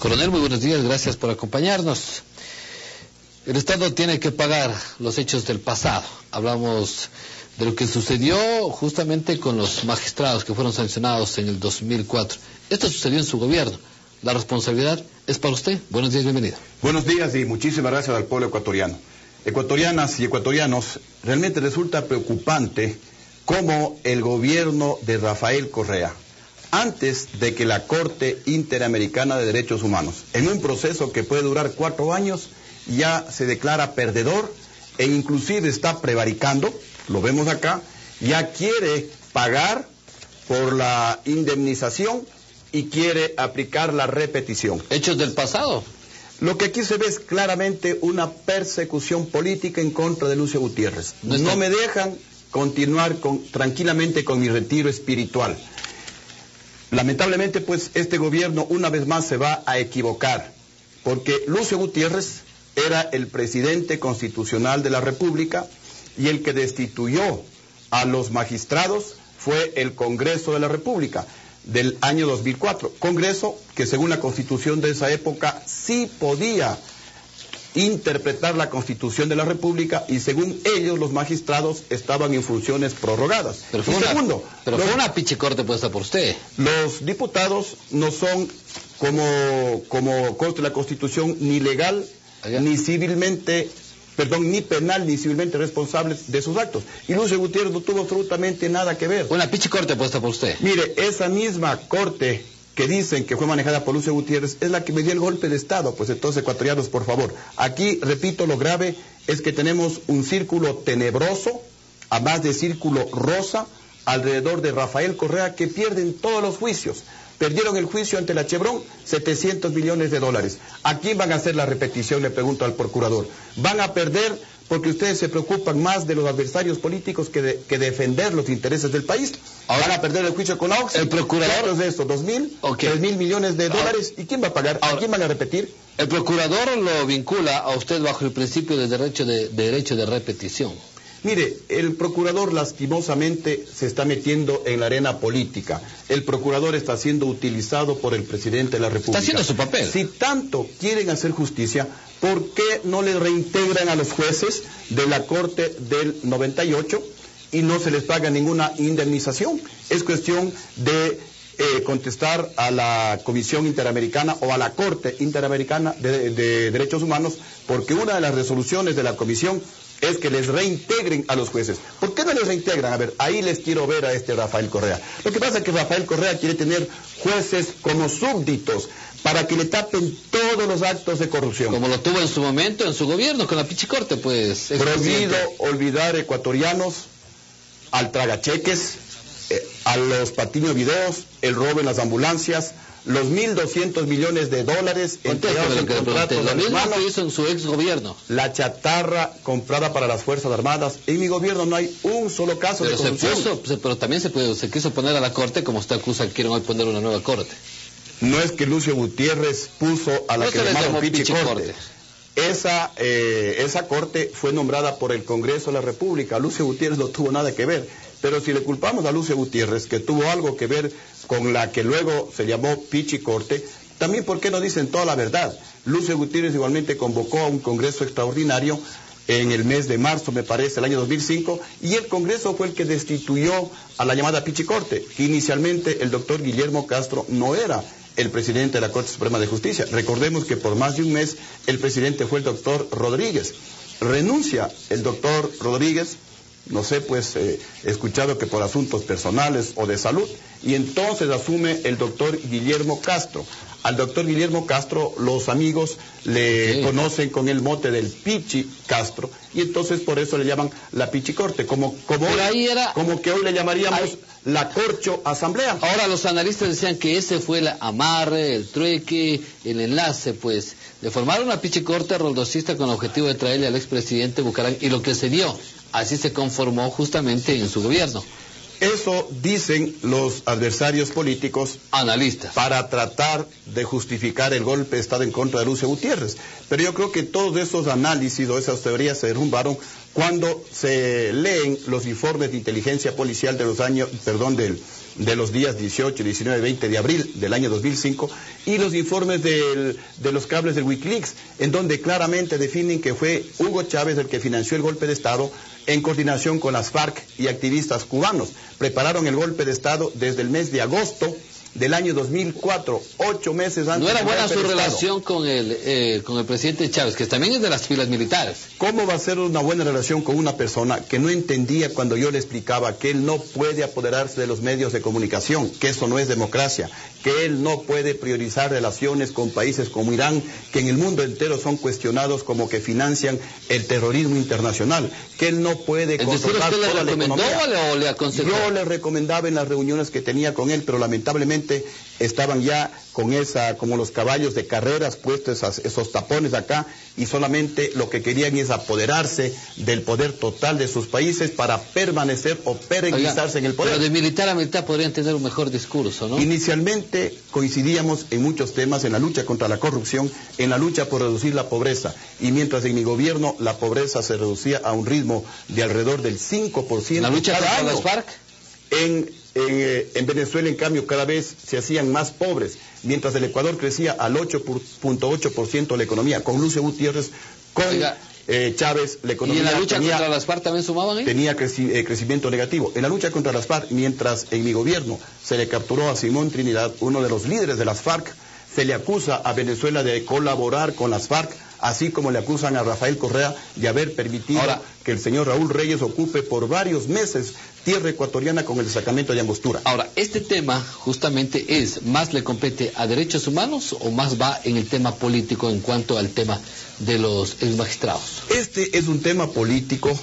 Coronel, muy buenos días, gracias por acompañarnos. El Estado tiene que pagar los hechos del pasado. Hablamos de lo que sucedió justamente con los magistrados que fueron sancionados en el 2004. Esto sucedió en su gobierno. La responsabilidad es para usted. Buenos días, bienvenido. Buenos días y muchísimas gracias al pueblo ecuatoriano. Ecuatorianas y ecuatorianos, realmente resulta preocupante cómo el gobierno de Rafael Correa, antes de que la Corte Interamericana de Derechos Humanos, en un proceso que puede durar 4 años, ya se declara perdedor e inclusive está prevaricando, lo vemos acá, ya quiere pagar por la indemnización y quiere aplicar la repetición. Hechos del pasado. Lo que aquí se ve es claramente una persecución política en contra de Lucio Gutiérrez. No me dejan continuar tranquilamente con mi retiro espiritual. Lamentablemente, pues, este gobierno una vez más se va a equivocar, porque Lucio Gutiérrez era el presidente constitucional de la República y el que destituyó a los magistrados fue el Congreso de la República del año 2004. Congreso que, según la Constitución de esa época, sí podía interpretar la Constitución de la República y, según ellos, los magistrados estaban en funciones prorrogadas. Pero fue una pichicorte puesta por usted. Los diputados no son, como consta la Constitución, ni legal, ni civilmente, ni penal, ni civilmente responsables de sus actos. Y Lucio Gutiérrez no tuvo absolutamente nada que ver. Una pichicorte puesta por usted. Mire, esa misma corte que dicen que fue manejada por Lucio Gutiérrez es la que me dio el golpe de Estado. Pues entonces, ecuatorianos, por favor. Aquí, repito, lo grave es que tenemos un círculo tenebroso, a más de círculo rosa, alrededor de Rafael Correa, que pierden todos los juicios. Perdieron el juicio ante la Chevron, 700 millones de dólares. ¿A quién van a hacer la repetición? Le pregunto al procurador. Van a perder porque ustedes se preocupan más de los adversarios políticos que defender los intereses del país. Ahora, van a perder el juicio con AUX. El procurador de esto, 2.000, 3.000 millones de dólares. ¿Y quién va a pagar? ¿A quién van a repetir? El procurador lo vincula a usted bajo el principio de derecho de repetición. Mire, el procurador lastimosamente se está metiendo en la arena política. El procurador está siendo utilizado por el presidente de la República. Está haciendo su papel. Si tanto quieren hacer justicia, ¿por qué no le reintegran a los jueces de la Corte del 98 y no se les paga ninguna indemnización? Es cuestión de contestar a la Comisión Interamericana o a la Corte Interamericana de Derechos Humanos, porque una de las resoluciones de la Comisión es que les reintegren a los jueces. ¿Por qué no les reintegran? A ver, ahí les quiero ver a este Rafael Correa. Lo que pasa es que Rafael Correa quiere tener jueces como súbditos para que le tapen todos los actos de corrupción. Como lo tuvo en su momento en su gobierno con la pichicorte, pues. Prohibido olvidar, ecuatorianos, al tragacheques, a los patiño videos, el robo en las ambulancias, los 1.200 millones de dólares entregados en contratos lo mismo que hizo en su ex gobierno. La chatarra comprada para las Fuerzas Armadas. En mi gobierno no hay un solo caso de corrupción. Pero también se quiso poner a la corte, como usted acusa que quieren hoy poner una nueva corte. No es que Lucio Gutiérrez puso a la que llamaron pichicorte. Esa corte fue nombrada por el Congreso de la República. Lucio Gutiérrez no tuvo nada que ver. Pero si le culpamos a Lucio Gutiérrez, que tuvo algo que ver con la que luego se llamó pichicorte, también, ¿por qué no dicen toda la verdad? Lucio Gutiérrez igualmente convocó a un congreso extraordinario en el mes de marzo, me parece, el año 2005, y el Congreso fue el que destituyó a la llamada pichicorte. Inicialmente el doctor Guillermo Castro no era el presidente de la Corte Suprema de Justicia. Recordemos que por más de un mes el presidente fue el doctor Rodríguez. Renuncia el doctor Rodríguez, no sé, pues he escuchado que por asuntos personales o de salud, y entonces asume el doctor Guillermo Castro. Al doctor Guillermo Castro los amigos le conocen con el mote del Pichi Castro, y entonces por eso le llaman la Pichicorte, como que hoy le llamaríamos la Corcho Asamblea. Ahora los analistas decían que ese fue el amarre, el trueque, el enlace, pues, de formar una pichicorte roldosista con el objetivo de traerle al expresidente Bucaram, y lo que se dio, así se conformó justamente en su gobierno. Eso dicen los adversarios políticos, analistas, para tratar de justificar el golpe de Estado en contra de Lucio Gutiérrez. Pero yo creo que todos esos análisis o esas teorías se derrumbaron Cuando se leen los informes de inteligencia policial de los años, de los días 18, 19, 20 de abril del año 2005 y los informes de los cables del Wikileaks, en donde claramente definen que fue Hugo Chávez el que financió el golpe de Estado en coordinación con las FARC y activistas cubanos. Prepararon el golpe de Estado desde el mes de agosto del año 2004, 8 meses antes. ¿No era buena su relación con el presidente Chávez, que también es de las filas militares? ¿Cómo va a ser una buena relación con una persona que no entendía cuando yo le explicaba que él no puede apoderarse de los medios de comunicación, que eso no es democracia, que él no puede priorizar relaciones con países como Irán, que en el mundo entero son cuestionados como que financian el terrorismo internacional, que él no puede controlar toda la economía? ¿O le aconsejó? Yo le recomendaba en las reuniones que tenía con él, pero lamentablemente estaban ya con como los caballos de carreras puestos esos tapones acá, y solamente lo que querían es apoderarse del poder total de sus países para permanecer o perennizarse en el poder. Pero de militar a militar podrían tener un mejor discurso, ¿no? Inicialmente coincidíamos en muchos temas, en la lucha contra la corrupción, en la lucha por reducir la pobreza, y mientras en mi gobierno la pobreza se reducía a un ritmo de alrededor del 5%. ¿La lucha cada contra año. las FARC? En Venezuela, en cambio, cada vez se hacían más pobres, mientras el Ecuador crecía al 8.8% la economía. Con Lucio Gutiérrez, con Chávez, la economía... ¿Y en la lucha contra las FARC también sumaban? Tenía crecimiento negativo. En la lucha contra las FARC, mientras en mi gobierno se le capturó a Simón Trinidad, uno de los líderes de las FARC, se le acusa a Venezuela de colaborar con las FARC, así como le acusan a Rafael Correa de haber permitido que el señor Raúl Reyes ocupe por varios meses tierra ecuatoriana con el destacamento de Angostura. Ahora, este tema justamente ¿más le compete a derechos humanos o más va en el tema político en cuanto al tema de los magistrados? Este es un tema político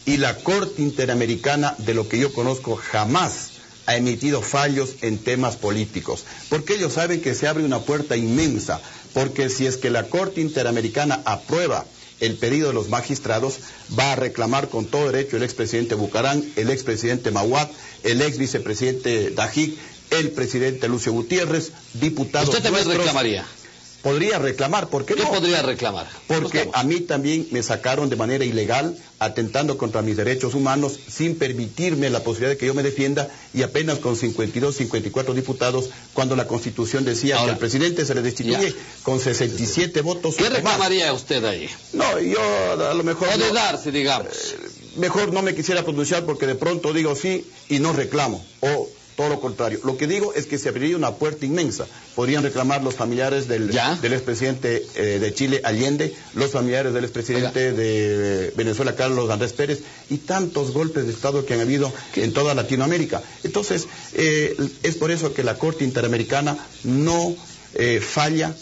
y la Corte Interamericana, de lo que yo conozco, jamás ha emitido fallos en temas políticos, porque ellos saben que se abre una puerta inmensa, porque si es que la Corte Interamericana aprueba el pedido de los magistrados, va a reclamar con todo derecho el expresidente Bucarán, el expresidente Mawad, el ex vicepresidente Dajic, el presidente Lucio Gutiérrez, diputados. ¿Usted también reclamaría? Podría reclamar, ¿por qué no? ¿Qué podría reclamar? Porque a mí también me sacaron de manera ilegal, atentando contra mis derechos humanos, sin permitirme la posibilidad de que yo me defienda, y apenas con 52, 54 diputados, cuando la Constitución decía que al presidente se le destituye con 67 votos. ¿Qué reclamaría usted ahí? No, yo a lo mejor... O de darse, digamos. Mejor no me quisiera pronunciar porque de pronto digo sí y no reclamo, o todo lo contrario. Lo que digo es que se abriría una puerta inmensa. Podrían reclamar los familiares del expresidente de Chile, Allende, los familiares del expresidente de Venezuela, Carlos Andrés Pérez, y tantos golpes de Estado que han habido en toda Latinoamérica. Entonces, es por eso que la Corte Interamericana no falla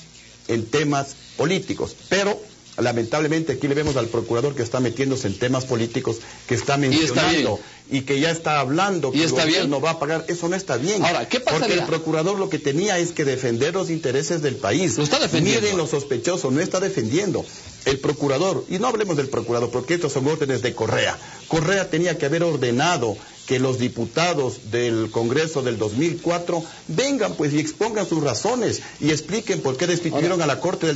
en temas políticos, pero lamentablemente aquí le vemos al procurador que está metiéndose en temas políticos, que está mencionando y que ya está hablando que el gobierno va a pagar. Eso no está bien. Ahora, ¿qué pasaría? Porque el procurador lo que tenía es que defender los intereses del país. Lo está defendiendo. Miren lo sospechoso, no está defendiendo. El procurador, y no hablemos del procurador porque estos son órdenes de Correa. Correa tenía que haber ordenado que los diputados del Congreso del 2004 vengan pues y expongan sus razones y expliquen por qué destituyeron a la Corte en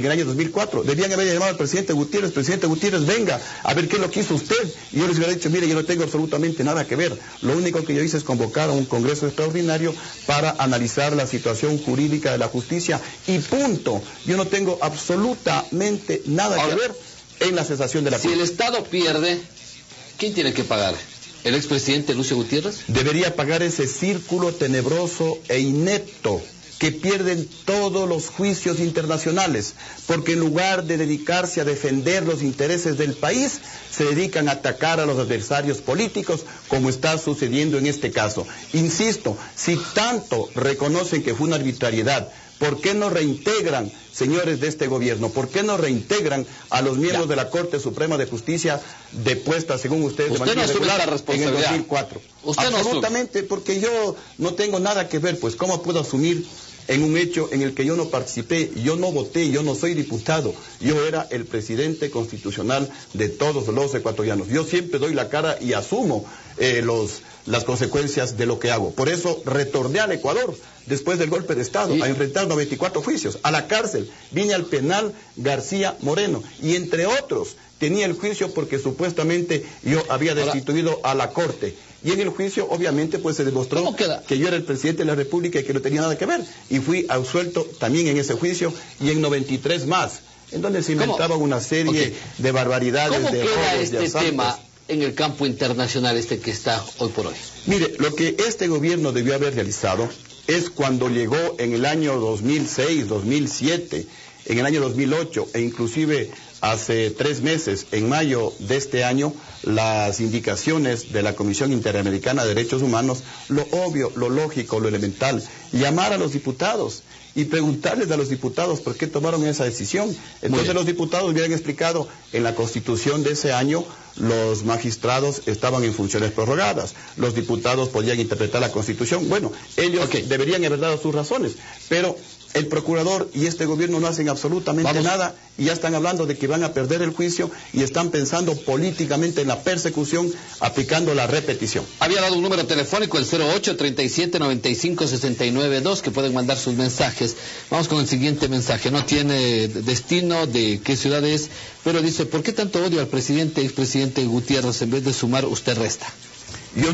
el año 2004. Debían haber llamado al presidente Gutiérrez, venga, a ver qué es lo que hizo usted. Y yo les hubiera dicho, mire, yo no tengo absolutamente nada que ver. Lo único que yo hice es convocar a un Congreso extraordinario para analizar la situación jurídica de la justicia y punto. Yo no tengo absolutamente nada que ver en la cesación de la Corte. Si el Estado pierde, ¿quién tiene que pagar? ¿El expresidente Lucio Gutiérrez? Debería pagar ese círculo tenebroso e inepto que pierden todos los juicios internacionales, porque en lugar de dedicarse a defender los intereses del país, se dedican a atacar a los adversarios políticos, como está sucediendo en este caso. Insisto, si tanto reconocen que fue una arbitrariedad, ¿por qué no reintegran, señores de este gobierno? ¿Por qué no reintegran a los miembros de la Corte Suprema de Justicia depuesta, según ustedes, de manera irregular en el 2004? Absolutamente, porque yo no tengo nada que ver, pues ¿cómo puedo asumir en un hecho en el que yo no participé, yo no voté, yo no soy diputado, yo era el presidente constitucional de todos los ecuatorianos? Yo siempre doy la cara y asumo las consecuencias de lo que hago. Por eso retorné al Ecuador después del golpe de Estado a enfrentar 94 juicios, a la cárcel, vine al penal García Moreno y entre otros tenía el juicio porque supuestamente yo había destituido a la Corte. Y en el juicio, obviamente, pues se demostró que yo era el presidente de la República y que no tenía nada que ver. Y fui absuelto también en ese juicio y en 93 más, en donde se inventaba una serie de barbaridades. ¿Cómo de queda robos, este tema en el campo internacional, que está hoy por hoy? Mire, lo que este gobierno debió haber realizado es cuando llegó en el año 2006, 2007, en el año 2008 e inclusive hace 3 meses, en mayo de este año, las indicaciones de la Comisión Interamericana de Derechos Humanos, lo obvio, lo lógico, lo elemental, llamar a los diputados y preguntarles a los diputados por qué tomaron esa decisión. Entonces los diputados hubieran explicado, en la Constitución de ese año, los magistrados estaban en funciones prorrogadas, los diputados podían interpretar la Constitución. Bueno, ellos deberían haber dado sus razones, pero el procurador y este gobierno no hacen absolutamente nada y ya están hablando de que van a perder el juicio y están pensando políticamente en la persecución, aplicando la repetición. Había dado un número telefónico, el 08-37-95-69-2, que pueden mandar sus mensajes. Vamos con el siguiente mensaje. No tiene destino de qué ciudad es, pero dice: ¿por qué tanto odio al expresidente Gutiérrez? En vez de sumar, usted resta. Yo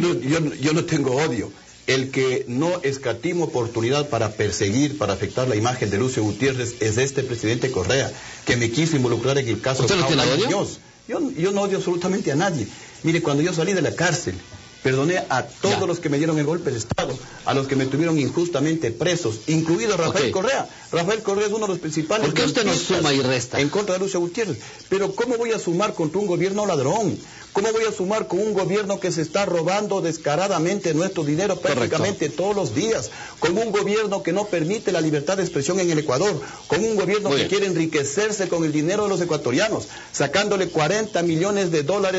no tengo odio. El que no escatimo oportunidad para perseguir, para afectar la imagen de Lucio Gutiérrez es este presidente Correa, que me quiso involucrar en el caso de Paula Muñoz. Yo no odio absolutamente a nadie. Mire, cuando yo salí de la cárcel, perdoné a todos los que me dieron el golpe de Estado, a los que me tuvieron injustamente presos, incluido Rafael Correa. Rafael Correa es uno de los principales... ¿Por qué usted no suma y resta? En contra de Lucio Gutiérrez. Pero ¿cómo voy a sumar contra un gobierno ladrón? ¿Cómo voy a sumar con un gobierno que se está robando descaradamente nuestro dinero prácticamente todos los días? Con un gobierno que no permite la libertad de expresión en el Ecuador, con un gobierno que quiere enriquecerse con el dinero de los ecuatorianos, sacándole $40 millones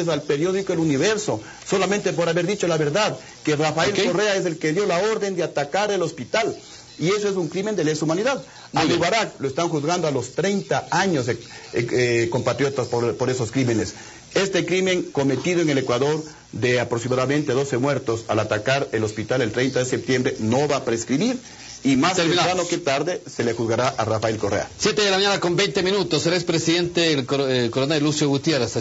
al periódico El Universo, solamente por haber dicho la verdad, que Rafael Correa es el que dio la orden de atacar el hospital. Y eso es un crimen de lesa humanidad. A Mubarak lo están juzgando a los 30 años, compatriotas, por esos crímenes. Este crimen cometido en el Ecuador de aproximadamente 12 muertos al atacar el hospital el 30 de septiembre no va a prescribir. Y más temprano que tarde se le juzgará a Rafael Correa. 7 de la mañana con 20 minutos. El expresidente, el coronel Lucio Gutiérrez.